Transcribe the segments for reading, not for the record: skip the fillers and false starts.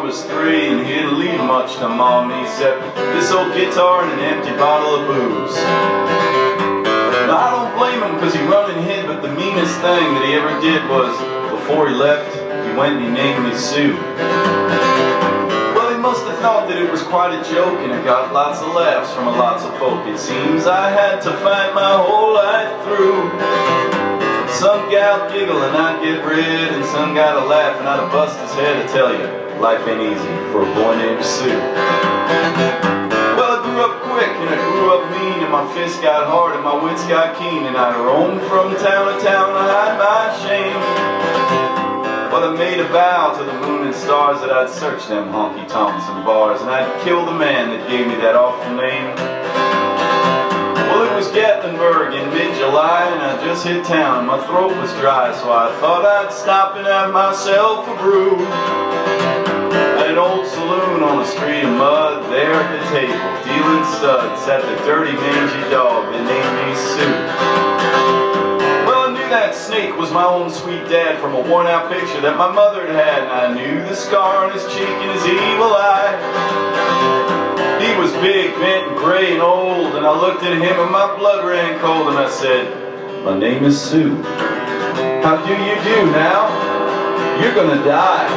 was 3 and he didn't leave much to Mommy except this old guitar and an empty bottle of booze. Now I don't blame him because he run and hid, but the meanest thing that he ever did was, before he left, he went and he named me Sue. Well, he must have thought that it was quite a joke, and it got lots of laughs from lots of folk. It seems I had to fight my whole life through. Some gal giggle and I'd get red, and some guy to laugh and I'd bust his head. I tell you, life ain't easy for a boy named Sue. Well, I grew up quick and I grew up mean, and my fists got hard and my wits got keen, and I'd roam from town to town to hide my shame. But I made a vow to the moon and stars that I'd search them honky-tonks and bars, and I'd kill the man that gave me that awful name. Well, it was Gatlinburg in mid-July, and I just hit town and my throat was dry, so I thought I'd stop and have myself a brew. At an old saloon on a street of mud, there at the table, dealing studs, sat the dirty mangy dog that named me Sue. Well, I knew that snake was my own sweet dad from a worn-out picture that my mother had, and I knew the scar on his cheek and his evil eye. He was big, bent, and gray, and old, and I looked at him and my blood ran cold, and I said, "My name is Sue. How do you do now? You're gonna die."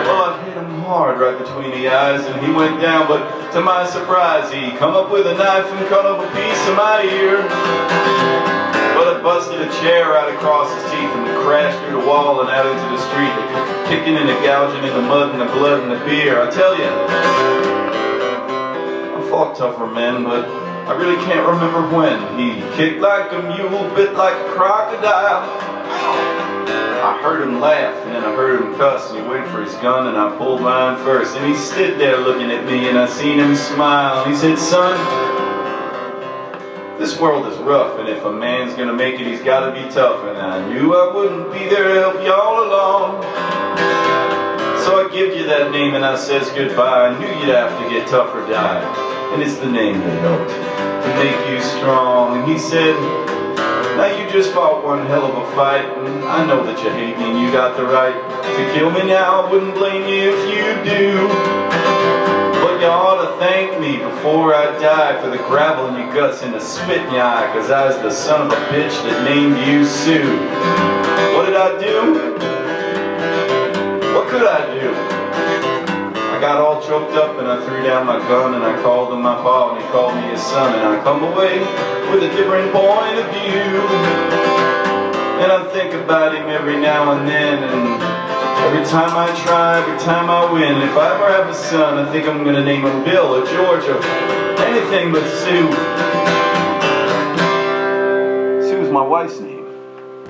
Well, I hit him hard right between the eyes, and he went down, but to my surprise, he come up with a knife and cut off a piece of my ear. But I busted a chair right across his teeth, and we crashed through the wall and out into the street, kicking and gouging in the mud and the blood and the beer. I tell you, fought tougher men, but I really can't remember when. He kicked like a mule, bit like a crocodile. I heard him laugh, and then I heard him cuss, and he went for his gun, and I pulled mine first. And he stood there looking at me, and I seen him smile, and he said, "Son, this world is rough, and if a man's gonna make it, he's gotta be tough." And I knew I wouldn't be there to help you all along. So I give you that name and I says goodbye. I knew you'd have to get tough or die, and it's the name that helped to make you strong. And he said, "Now you just fought one hell of a fight, and I know that you hate me and you got the right to kill me now. I wouldn't blame you if you do. But you ought to thank me before I die for the gravel in your guts and the spit in your eye, 'cause I was the son of a bitch that named you Sue." What did I do? What could I do? I got all choked up and I threw down my gun, and I called him my pa and he called me his son, and I come away with a different point of view. And I think about him every now and then, and every time I try, every time I win. If I ever have a son, I think I'm gonna name him Bill or George or anything but Sue. Sue's my wife's name.